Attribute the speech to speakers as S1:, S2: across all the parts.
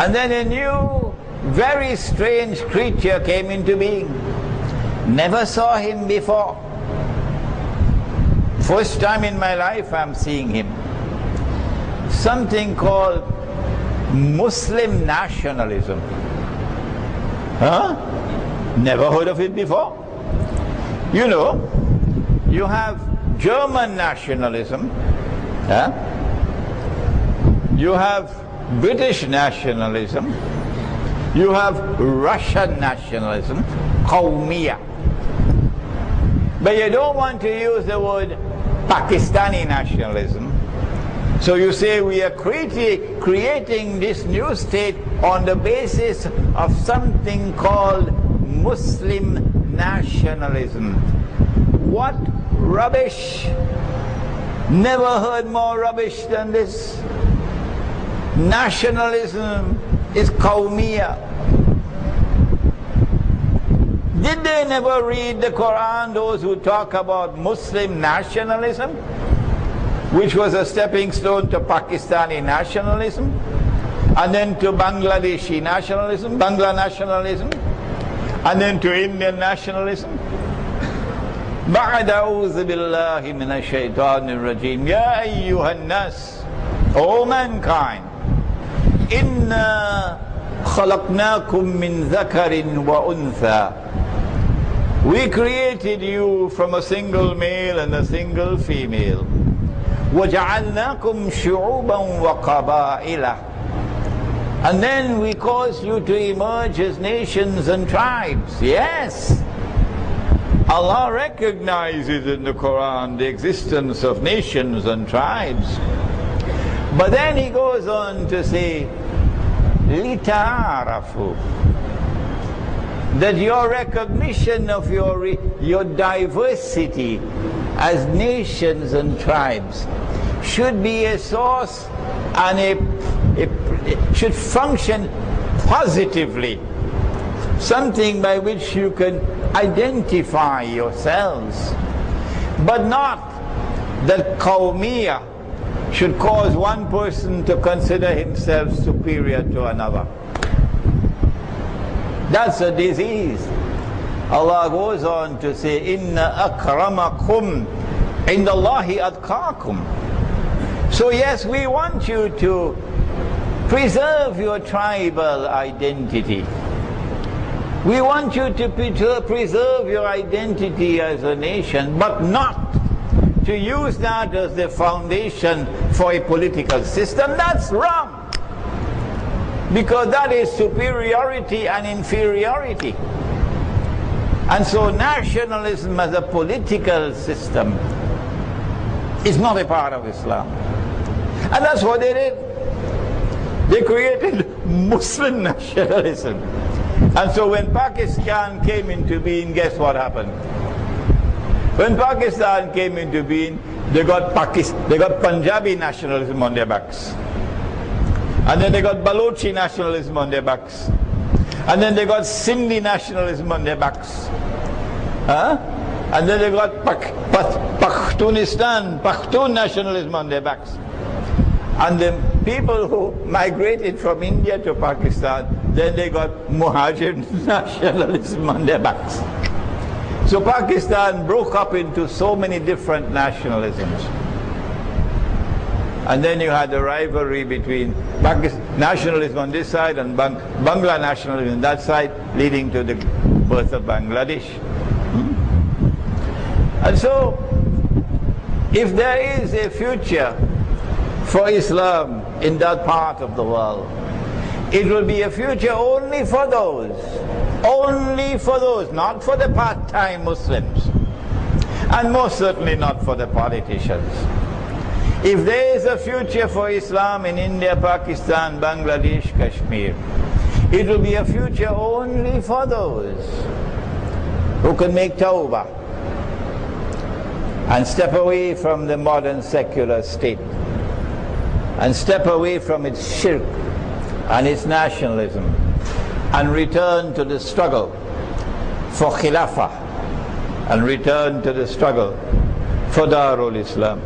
S1: And then a new, very strange creature came into being. Never saw him before. First time in my life I'm seeing him. Something called Muslim nationalism. Huh? Never heard of it before. You know, you have German nationalism, huh? You have British nationalism, you have Russian nationalism, Qawmiya. But you don't want to use the word Pakistani nationalism. So you say we are creating this new state on the basis of something called Muslim nationalism. What rubbish! Never heard more rubbish than this. Nationalism is Qawmiya. Did they never read the Quran, those who talk about Muslim nationalism, which was a stepping stone to Pakistani nationalism, and then to Bangladeshi nationalism, Bangla nationalism, and then to Indian nationalism? بعد أعوذ بالله من الشيطان الرجيم يا أيها الناس, O mankind, إنا خلقناكم من ذكر وأنثى, we created you from a single male and a single female. وَجَعَلْنَاكُمْ شُعُوبًا وَقَبَائِلًا, and then we caused you to emerge as nations and tribes. Yes, Allah recognizes in the Quran the existence of nations and tribes. But then He goes on to say, لِتَعَارَفُوا, that your recognition of your diversity as nations and tribes should be a source and it should function positively, something by which you can identify yourselves, but not that Qawmiya should cause one person to consider himself superior to another. That's a disease. Allah goes on to say, Inna akramakum indallahi atqakum. So yes, we want you to preserve your tribal identity. We want you to preserve your identity as a nation, but not to use that as the foundation for a political system. That's wrong, because that is superiority and inferiority. And so nationalism as a political system is not a part of Islam. And that's what they did. They created Muslim nationalism. And so when Pakistan came into being, guess what happened? When Pakistan came into being, they got Punjabi nationalism on their backs. And then they got Balochi nationalism on their backs. And then they got Sindhi nationalism on their backs. Huh? And then they got Pashtun nationalism on their backs. And the people who migrated from India to Pakistan, then they got Muhajir nationalism on their backs. So Pakistan broke up into so many different nationalisms. And then you had the rivalry between nationalism on this side and Bangla nationalism on that side, leading to the birth of Bangladesh. And so, if there is a future for Islam in that part of the world, it will be a future only for those, not for the part-time Muslims, and most certainly not for the politicians. If there is a future for Islam in India, Pakistan, Bangladesh, Kashmir, it will be a future only for those who can make tawbah and step away from the modern secular state and step away from its shirk and its nationalism and return to the struggle for Khilafah and return to the struggle for Darul Islam.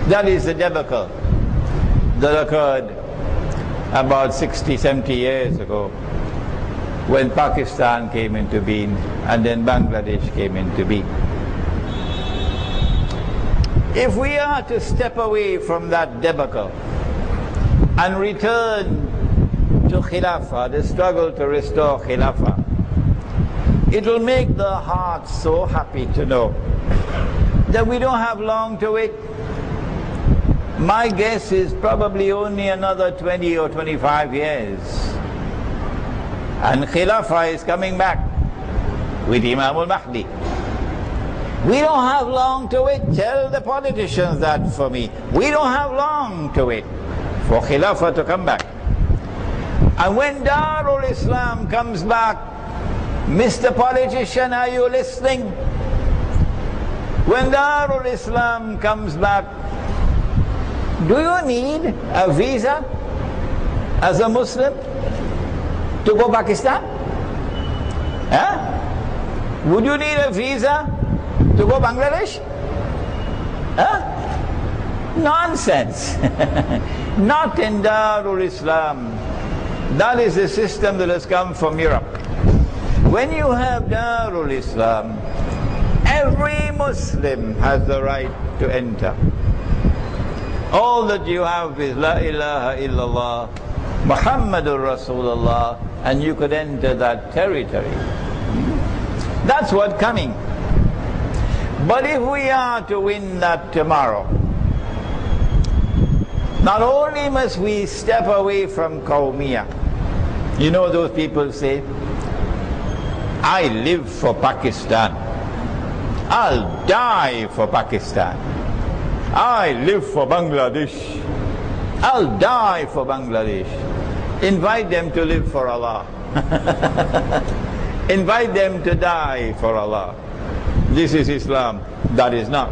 S1: That is the debacle that occurred about 60, 70 years ago when Pakistan came into being and then Bangladesh came into being. If we are to step away from that debacle and return to Khilafah, the struggle to restore Khilafah, it will make the heart so happy to know that we don't have long to wait. My guess is probably only another 20 or 25 years. And Khilafah is coming back with Imam al-Mahdi. We don't have long to wait. Tell the politicians that for me. We don't have long to wait for Khilafah to come back. And when Darul Islam comes back, Mr. Politician, are you listening? When Darul Islam comes back, do you need a visa as a Muslim to go Pakistan? Huh? Would you need a visa to go Bangladesh? Huh? Nonsense. Not in Darul Islam. That is the system that has come from Europe. When you have Darul Islam, every Muslim has the right to enter. All that you have is La ilaha illallah, Muhammadur Rasulullah, and you could enter that territory. That's what's coming. But if we are to win that tomorrow, not only must we step away from Qawmiya. You know those people say, I live for Pakistan. I'll die for Pakistan. I live for Bangladesh. I'll die for Bangladesh. Invite them to live for Allah. Invite them to die for Allah. This is Islam. That is not.